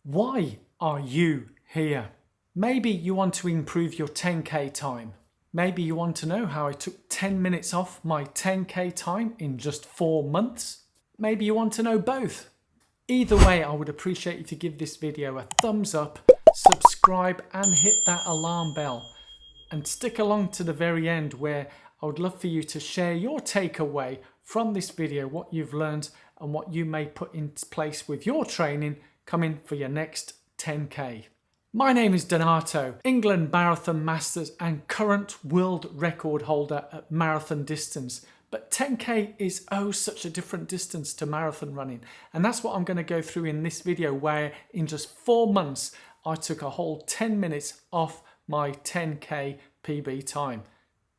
Why are you here? Maybe you want to improve your 10k time. Maybe you want to know how I took 10 minutes off my 10k time in just 4 months. Maybe you want to know both. Either way, I would appreciate you to give this video a thumbs up, subscribe and hit that alarm bell. And stick along to the very end where I would love for you to share your takeaway from this video, what you've learned and what you may put in place with your training coming for your next 10k. My name is Donato, England Marathon Masters and current world record holder at marathon distance. But 10k is such a different distance to marathon running. And that's what I'm going to go through in this video, where in just 4 months, I took a whole 10 minutes off my 10k PB time.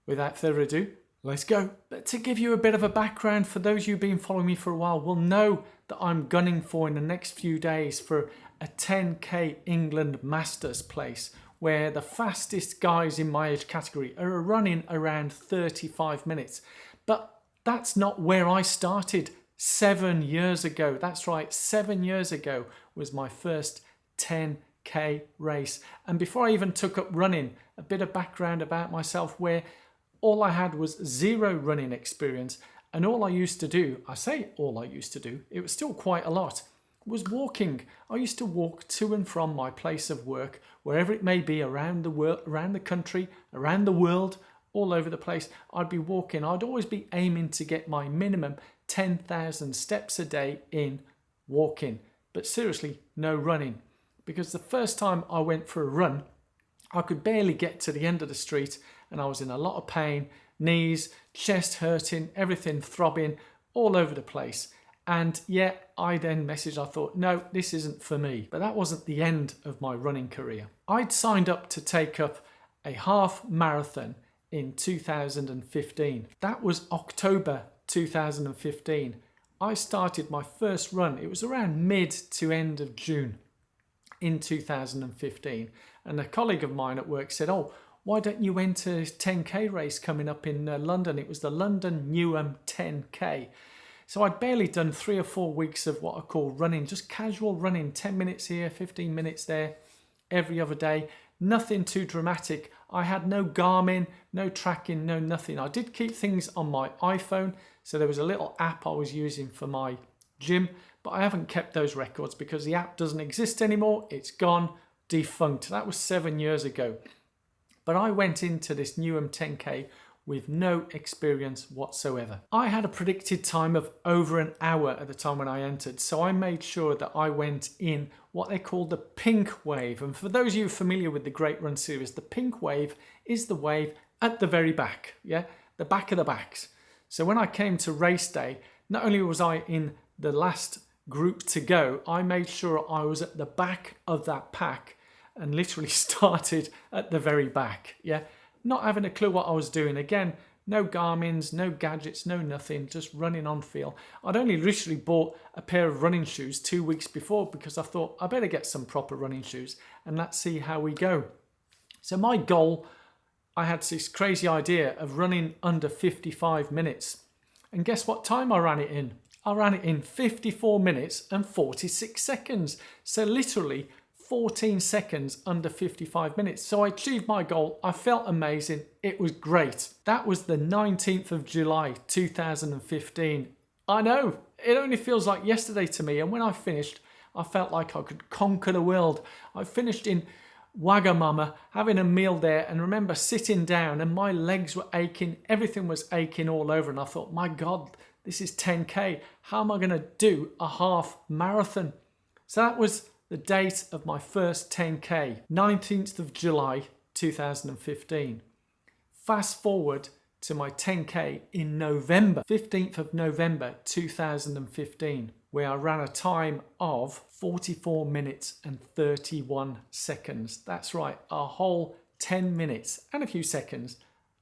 Without further ado, let's go. But to give you a bit of a background, for those of you who've been following me for a while will know that I'm gunning for in the next few days for a 10k England Masters place, where the fastest guys in my age category are running around 35 minutes. But that's not where I started 7 years ago. That's right, 7 years ago was my first 10k race. And before I even took up running, a bit of background about myself, where all I had was zero running experience, and all I used to do, I say all I used to do, it was still quite a lot, was walking. I used to walk to and from my place of work, wherever it may be around the world, around the country, around the world, all over the place. I'd be walking. I'd always be aiming to get my minimum 10,000 steps a day in walking, but seriously, no running. Because the first time I went for a run, I could barely get to the end of the street and I was in a lot of pain, knees, chest hurting, everything throbbing all over the place. And yet I then messaged, I thought, no, this isn't for me. But that wasn't the end of my running career. I'd signed up to take up a half marathon in 2015. That was October 2015. I started my first run. It was around mid to end of June in 2015. And a colleague of mine at work said, oh, why don't you enter a 10k race coming up in London? It was the London Newham 10k. So I'd barely done 3 or 4 weeks of what I call running, just casual running, 10 minutes here, 15 minutes there, every other day. Nothing too dramatic. I had no Garmin, no tracking, no nothing. I did keep things on my iPhone. So there was a little app I was using for my gym, but I haven't kept those records because the app doesn't exist anymore. It's gone, defunct. That was 7 years ago. But I went into this Newham 10k with no experience whatsoever. I had a predicted time of over an hour at the time when I entered, so I made sure that I went in what they call the pink wave. And for those of you familiar with the Great Run series, the pink wave is the wave at the very back, yeah, the back of the backs. So when I came to race day, not only was I in the last group to go, I made sure I was at the back of that pack and literally started at the very back, yeah. Not having a clue what I was doing. Again, no Garmins, no gadgets, no nothing, just running on feel. I'd only literally bought a pair of running shoes 2 weeks before because I thought I better get some proper running shoes and let's see how we go. So my goal, I had this crazy idea of running under 55 minutes. And guess what time I ran it in? I ran it in 54 minutes and 46 seconds. So literally 14 seconds under 55 minutes. So I achieved my goal. I felt amazing. It was great. That was the 19th of July, 2015. I know, it only feels like yesterday to me. And when I finished, I felt like I could conquer the world. I finished in Wagamama, having a meal there, and remember sitting down and my legs were aching. Everything was aching all over. And I thought, my God, this is 10k. How am I going to do a half marathon? So that was the date of my first 10k, 19th of July 2015. Fast forward to my 10k in November, 15th of November 2015, where I ran a time of 44 minutes and 31 seconds. That's right, a whole 10 minutes and a few seconds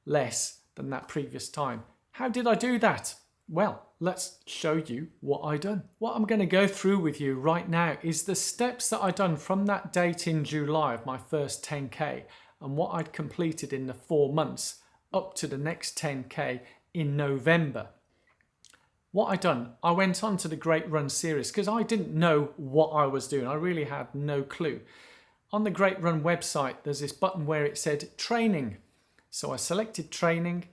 less than that previous time. How did I do that? Well, let's show you what I done. What I'm going to go through with you right now is the steps that I done from that date in July of my first 10k and what I'd completed in the 4 months up to the next 10k in November. what I done, I went on to the Great Run series because I didn't know what I was doing. I really had no clue. On the Great Run website, there's this button where it said training. So I selected training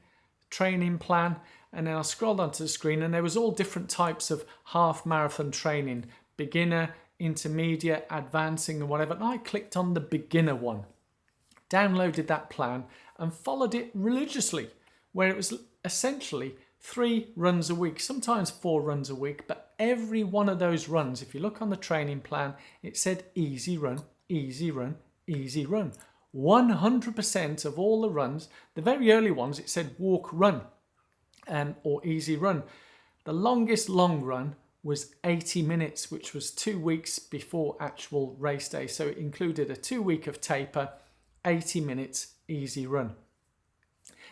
plan, and then I scrolled onto the screen and there was all different types of half marathon training, beginner, intermediate, advancing and whatever. And I clicked on the beginner one, downloaded that plan and followed it religiously, where it was essentially 3 runs a week, sometimes 4 runs a week, but every one of those runs, if you look on the training plan, it said easy run, easy run, easy run. 100% of all the runs, the very early ones, it said walk, run, or easy run. The longest long run was 80 minutes, which was 2 weeks before actual race day. So it included a 2 week of taper, 80 minutes, easy run.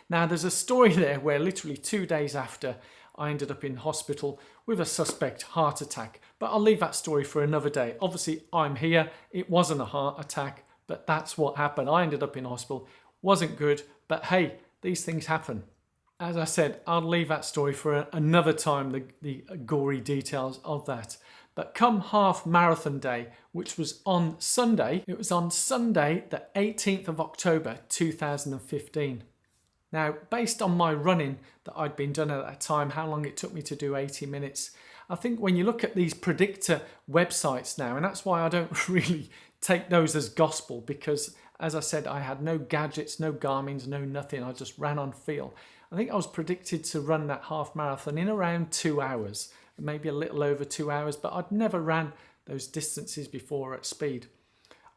Now there's a story there where literally 2 days after I ended up in hospital with a suspect heart attack, but I'll leave that story for another day. Obviously I'm here, it wasn't a heart attack, but that's what happened. I ended up in hospital, wasn't good, but hey, these things happen. As I said, I'll leave that story for another time, the gory details of that. But come half marathon day, which was on Sunday, it was on Sunday, the 18th of October, 2015. Now, based on my running that I'd been done at that time, how long it took me to do 80 minutes, I think when you look at these predictor websites now, and that's why I don't really take those as gospel, because as I said, I had no gadgets, no Garmins, no nothing. I just ran on feel. I think I was predicted to run that half marathon in around 2 hours, maybe a little over 2 hours, but I'd never ran those distances before at speed.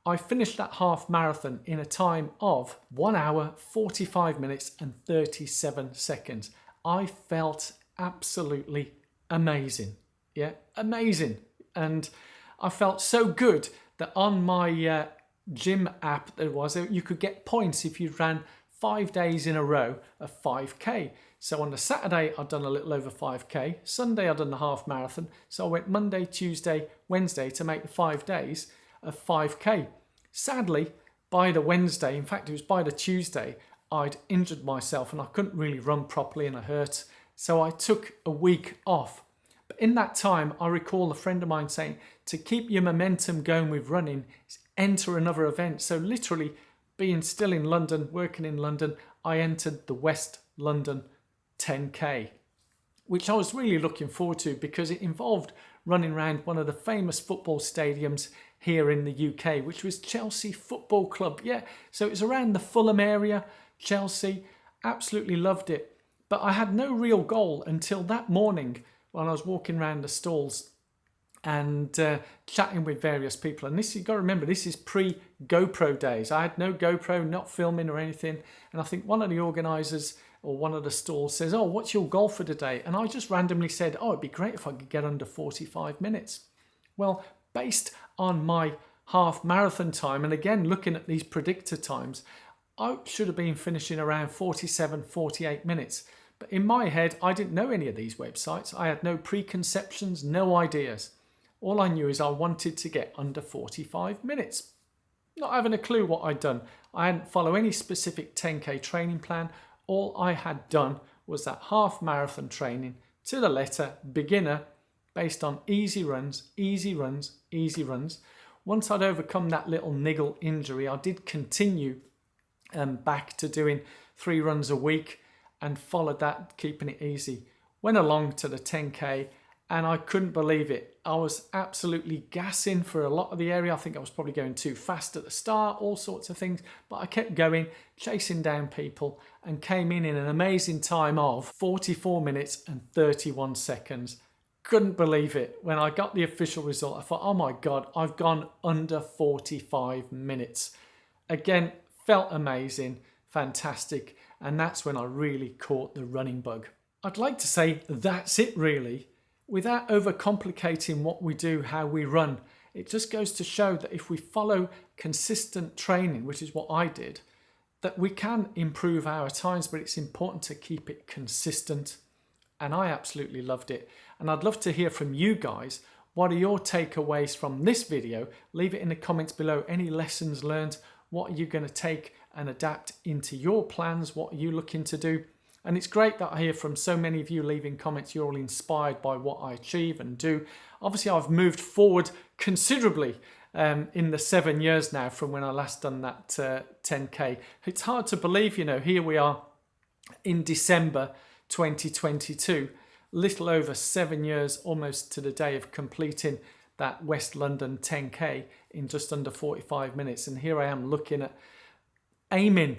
I finished that half marathon in a time of 1 hour, 45 minutes and 37 seconds. I felt absolutely amazing. Yeah, amazing. And I felt so good that on my gym app you could get points if you ran 5 days in a row of 5k. So on the Saturday I'd done a little over 5k, Sunday I'd done the half marathon, so I went Monday, Tuesday, Wednesday to make the 5 days of 5k. Sadly, by the Wednesday, in fact it was by the Tuesday, I'd injured myself and I couldn't really run properly and I hurt, so I took a week off. But in that time I recall a friend of mine saying to keep your momentum going with running is enter another event. So literally being still in London, working in London, I entered the West London 10k, which I was really looking forward to because it involved running around one of the famous football stadiums here in the UK, which was Chelsea Football Club. Yeah, so it was around the Fulham area, Chelsea. Absolutely loved it. But I had no real goal until that morning when I was walking around the stalls and chatting with various people. And this, you've got to remember, this is pre-GoPro days. I had no GoPro, not filming or anything. And I think one of the organisers or one of the stalls says, oh, what's your goal for today? And I just randomly said, oh, it'd be great if I could get under 45 minutes. Well, based on my half marathon time, and again, looking at these predictor times, I should have been finishing around 47, 48 minutes. But in my head, I didn't know any of these websites. I had no preconceptions, no ideas. All I knew is I wanted to get under 45 minutes. Not having a clue what I'd done. I hadn't followed any specific 10k training plan. All I had done was that half marathon training to the letter, beginner, based on easy runs, easy runs, easy runs. Once I'd overcome that little niggle injury, I did continue back to doing 3 runs a week and followed that, keeping it easy. Went along to the 10k and I couldn't believe it. I was absolutely gassing for a lot of the area. I think I was probably going too fast at the start, all sorts of things, but I kept going, chasing down people, and came in an amazing time of 44 minutes and 31 seconds. Couldn't believe it. When I got the official result, I thought, oh my God, I've gone under 45 minutes. Again, felt amazing, fantastic, and that's when I really caught the running bug. I'd like to say that's it really. Without overcomplicating what we do, how we run, it just goes to show that if we follow consistent training, which is what I did, that we can improve our times, but it's important to keep it consistent. And I absolutely loved it. And I'd love to hear from you guys. What are your takeaways from this video? Leave it in the comments below. Any lessons learned? What are you going to take and adapt into your plans? What are you looking to do? And it's great that I hear from so many of you leaving comments. You're all inspired by what I achieve and do. Obviously, I've moved forward considerably in the 7 years now from when I last done that 10K. It's hard to believe, you know, here we are in December 2022, little over 7 years, almost to the day of completing that West London 10K in just under 45 minutes. And here I am looking at aiming,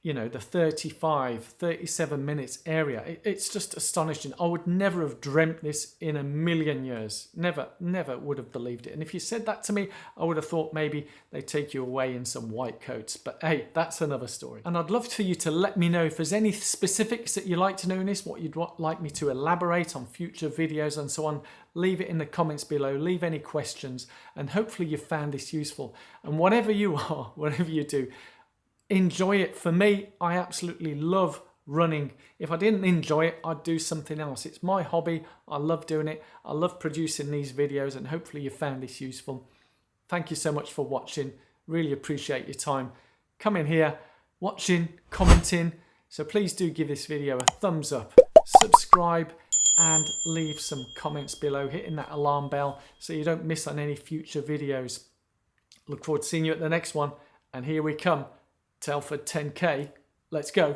you know, the 37 minutes area. It's just astonishing. I would never have dreamt this in a million years. Never would have believed it. And if you said that to me, I would have thought maybe they'd take you away in some white coats. But hey, that's another story. And I'd love for you to let me know if there's any specifics that you'd like to know in this, what you'd like me to elaborate on future videos and so on. Leave it in the comments below. Leave any questions. And hopefully you found this useful. And whatever you are, whatever you do, enjoy it. For me, I absolutely love running. If I didn't enjoy it, I'd do something else. It's my hobby. I love doing it. I love producing these videos, and hopefully you found this useful. Thank you so much for watching. Really appreciate your time coming here, watching, commenting. So please do give this video a thumbs up, subscribe, and leave some comments below, hitting that alarm bell so you don't miss on any future videos. Look forward to seeing you at the next one. And here we come. Telford 10K. Let's go.